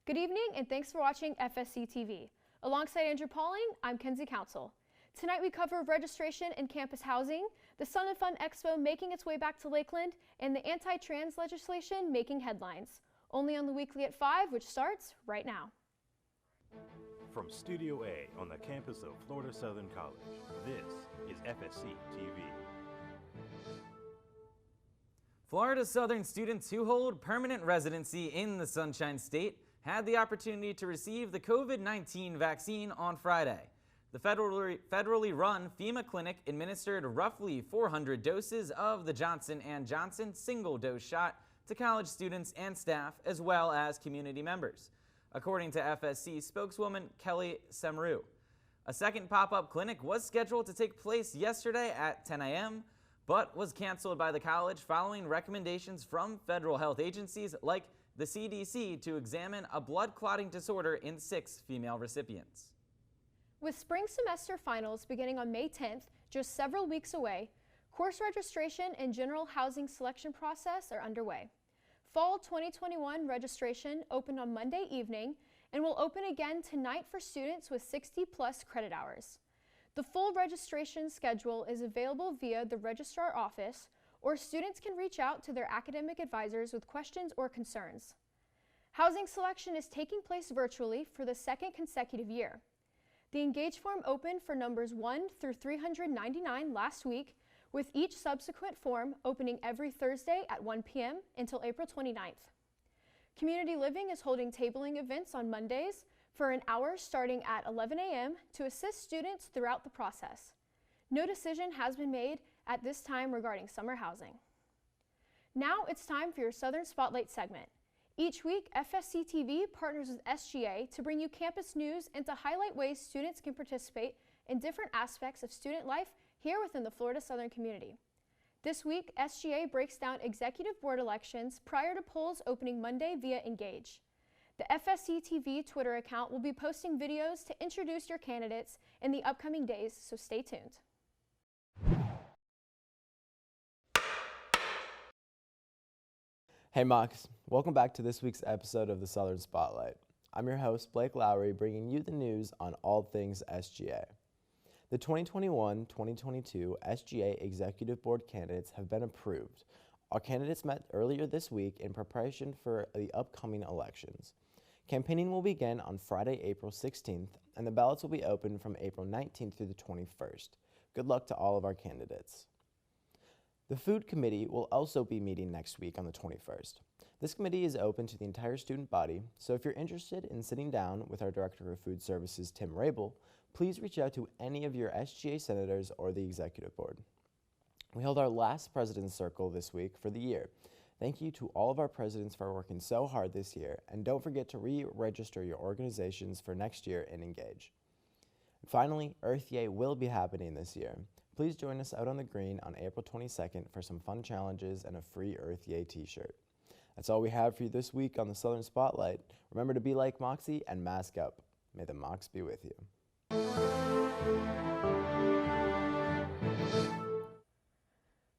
Good evening and thanks for watching FSC TV. Alongside Andrew Pauling, I'm Kenzie Council. Tonight we cover registration and campus housing, the Sun and Fun Expo making its way back to Lakeland, and the anti-trans legislation making headlines. Only on the Weekly at 5, which starts right now. From Studio A on the campus of Florida Southern College, this is FSC TV. Florida Southern students who hold permanent residency in the Sunshine State had the opportunity to receive the COVID-19 vaccine on Friday. The federally run FEMA clinic administered roughly 400 doses of the Johnson & Johnson single-dose shot to college students and staff, as well as community members, according to FSC spokeswoman Kelly Semru. A second pop-up clinic was scheduled to take place yesterday at 10 a.m., but was canceled by the college following recommendations from federal health agencies like the CDC to examine a blood clotting disorder in 6 female recipients. With spring semester finals beginning on May 10th, just several weeks away, course registration and general housing selection process are underway. Fall 2021 registration opened on Monday evening and will open again tonight for students with 60+ credit hours. The full registration schedule is available via the registrar office, or students can reach out to their academic advisors with questions or concerns. Housing selection is taking place virtually for the second consecutive year. The Engage form opened for numbers 1 through 399 last week, with each subsequent form opening every Thursday at 1 p.m. until April 29th. Community Living is holding tabling events on Mondays for an hour starting at 11 a.m. to assist students throughout the process. No decision has been made at this time regarding summer housing. Now it's time for your Southern Spotlight segment. Each week, FSC TV partners with SGA to bring you campus news and to highlight ways students can participate in different aspects of student life here within the Florida Southern community. This week, SGA breaks down executive board elections prior to polls opening Monday via Engage. The FSC TV Twitter account will be posting videos to introduce your candidates in the upcoming days, so stay tuned. Hey Mox, welcome back to this week's episode of the Southern Spotlight. I'm your host, Blake Lowry, bringing you the news on all things SGA. The 2021-2022 SGA Executive Board candidates have been approved. Our candidates met earlier this week in preparation for the upcoming elections. Campaigning will begin on Friday, April 16th, and the ballots will be open from April 19th through the 21st. Good luck to all of our candidates. The Food Committee will also be meeting next week on the 21st. This committee is open to the entire student body, so if you're interested in sitting down with our Director of Food Services, Tim Rabel, please reach out to any of your SGA senators or the Executive Board. We held our last President's Circle this week for the year. Thank you to all of our presidents for working so hard this year, and don't forget to re-register your organizations for next year in Engage. Finally, Earth Day will be happening this year. Please join us out on the green on April 22nd for some fun challenges and a free Earth Day t-shirt. That's all we have for you this week on the Southern Spotlight. Remember to be like Moxie and mask up. May the Mox be with you.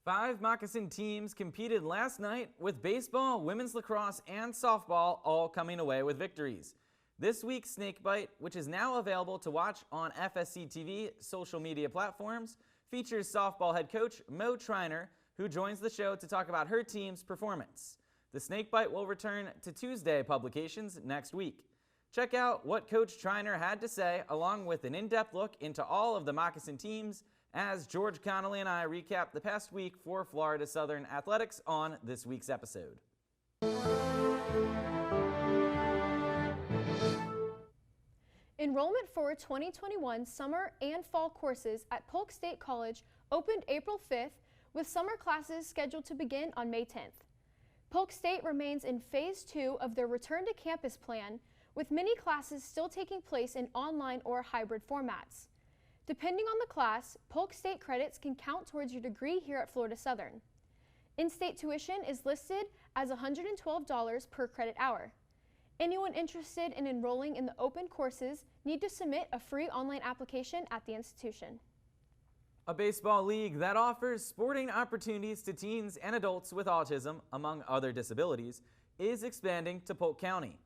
5 Moccasin teams competed last night, with baseball, women's lacrosse, and softball all coming away with victories. This week's Snakebite, which is now available to watch on FSC TV social media platforms, features softball head coach Mo Triner, who joins the show to talk about her team's performance. The Snakebite will return to Tuesday publications next week. Check out what Coach Triner had to say, along with an in-depth look into all of the Moccasin teams, as George Connolly and I recap the past week for Florida Southern Athletics on this week's episode. Enrollment for 2021 summer and fall courses at Polk State College opened April 5th, with summer classes scheduled to begin on May 10th. Polk State remains in Phase 2 of their Return to Campus plan, with many classes still taking place in online or hybrid formats. Depending on the class, Polk State credits can count towards your degree here at Florida Southern. In-state tuition is listed as $112 per credit hour. Anyone interested in enrolling in the open courses need to submit a free online application at the institution. A baseball league that offers sporting opportunities to teens and adults with autism, among other disabilities, is expanding to Polk County.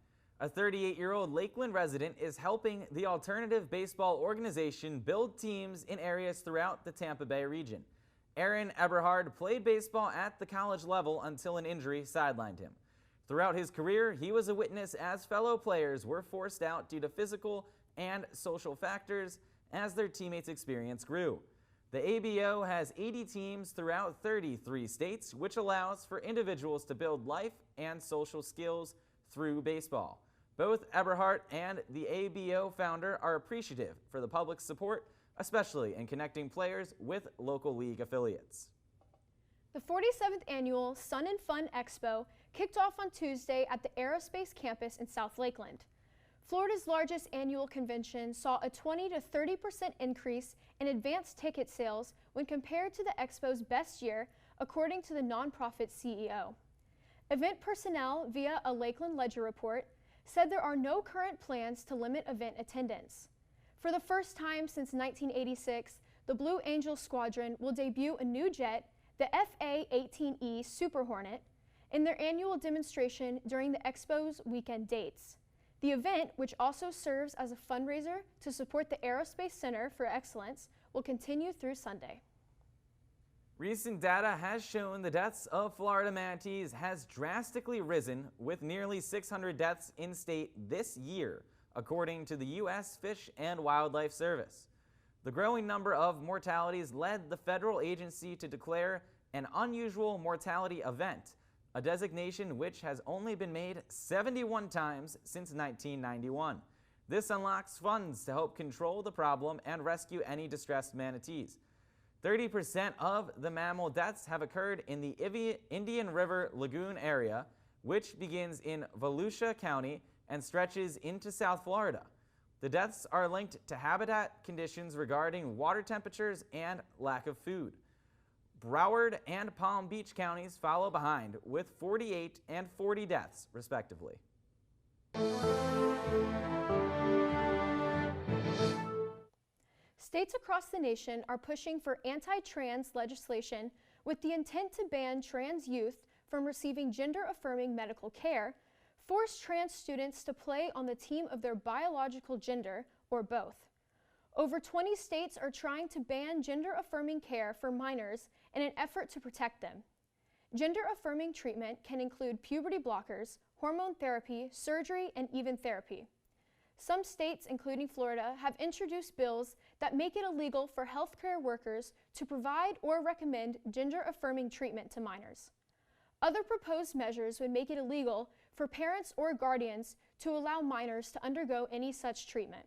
A 38-year-old Lakeland resident is helping the alternative baseball organization build teams in areas throughout the Tampa Bay region. Aaron Eberhard played baseball at the college level until an injury sidelined him. Throughout his career, he was a witness as fellow players were forced out due to physical and social factors as their teammates' experience grew. The ABO has 80 teams throughout 33 states, which allows for individuals to build life and social skills through baseball. Both Eberhardt and the ABO founder are appreciative for the public's support, especially in connecting players with local league affiliates. The 47th annual Sun and Fun Expo kicked off on Tuesday at the Aerospace campus in South Lakeland. Florida's largest annual convention saw a 20 to 30% increase in advance ticket sales when compared to the Expo's best year, according to the nonprofit CEO. Event personnel, via a Lakeland Ledger report, said there are no current plans to limit event attendance. For the first time since 1986, the Blue Angel Squadron will debut a new jet, the FA-18E Super Hornet, in their annual demonstration during the Expo's weekend dates. The event, which also serves as a fundraiser to support the Aerospace Center for Excellence, will continue through Sunday. Recent data has shown the deaths of Florida manatees has drastically risen, with nearly 600 deaths in state this year, according to the U.S. Fish and Wildlife Service. The growing number of mortalities led the federal agency to declare an unusual mortality event, a designation which has only been made 71 times since 1991. This unlocks funds to help control the problem and rescue any distressed manatees. 30% of the mammal deaths have occurred in the Indian River Lagoon area, which begins in Volusia County and stretches into South Florida. The deaths are linked to habitat conditions regarding water temperatures and lack of food. Broward and Palm Beach counties follow behind with 48 and 40 deaths, respectively. States across the nation are pushing for anti-trans legislation with the intent to ban trans youth from receiving gender-affirming medical care, force trans students to play on the team of their biological gender, or both. Over 20 states are trying to ban gender-affirming care for minors in an effort to protect them. Gender-affirming treatment can include puberty blockers, hormone therapy, surgery, and even therapy. Some states, including Florida, have introduced bills that make it illegal for healthcare workers to provide or recommend gender-affirming treatment to minors. Other proposed measures would make it illegal for parents or guardians to allow minors to undergo any such treatment.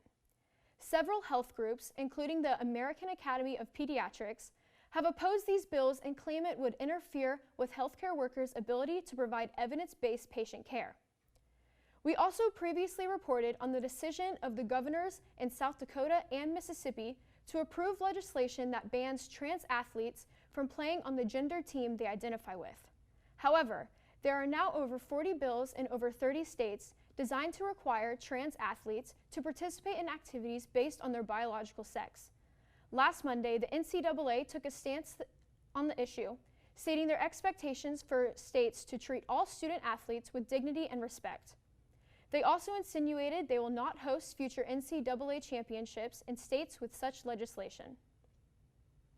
Several health groups, including the American Academy of Pediatrics, have opposed these bills and claim it would interfere with healthcare workers' ability to provide evidence-based patient care. We also previously reported on the decision of the governors in South Dakota and Mississippi to approve legislation that bans trans athletes from playing on the gender team they identify with. However, there are now over 40 bills in over 30 states designed to require trans athletes to participate in activities based on their biological sex. Last Monday, the NCAA took a stance on the issue, stating their expectations for states to treat all student athletes with dignity and respect. They also insinuated they will not host future NCAA championships in states with such legislation.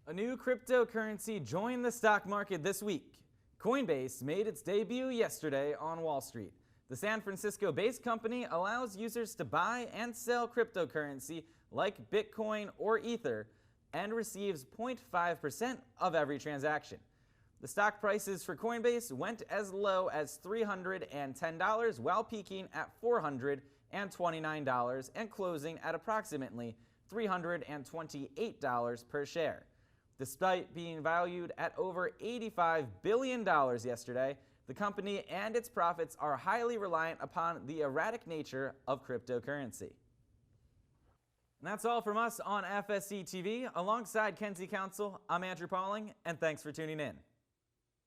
A new cryptocurrency joined the stock market this week. Coinbase made its debut yesterday on Wall Street. The San Francisco-based company allows users to buy and sell cryptocurrency like Bitcoin or Ether and receives 0.5% of every transaction. The stock prices for Coinbase went as low as $310 while peaking at $429 and closing at approximately $328 per share. Despite being valued at over $85 billion yesterday, the company and its profits are highly reliant upon the erratic nature of cryptocurrency. And that's all from us on FSC TV. Alongside Kenzie Council, I'm Andrew Pauling, and thanks for tuning in.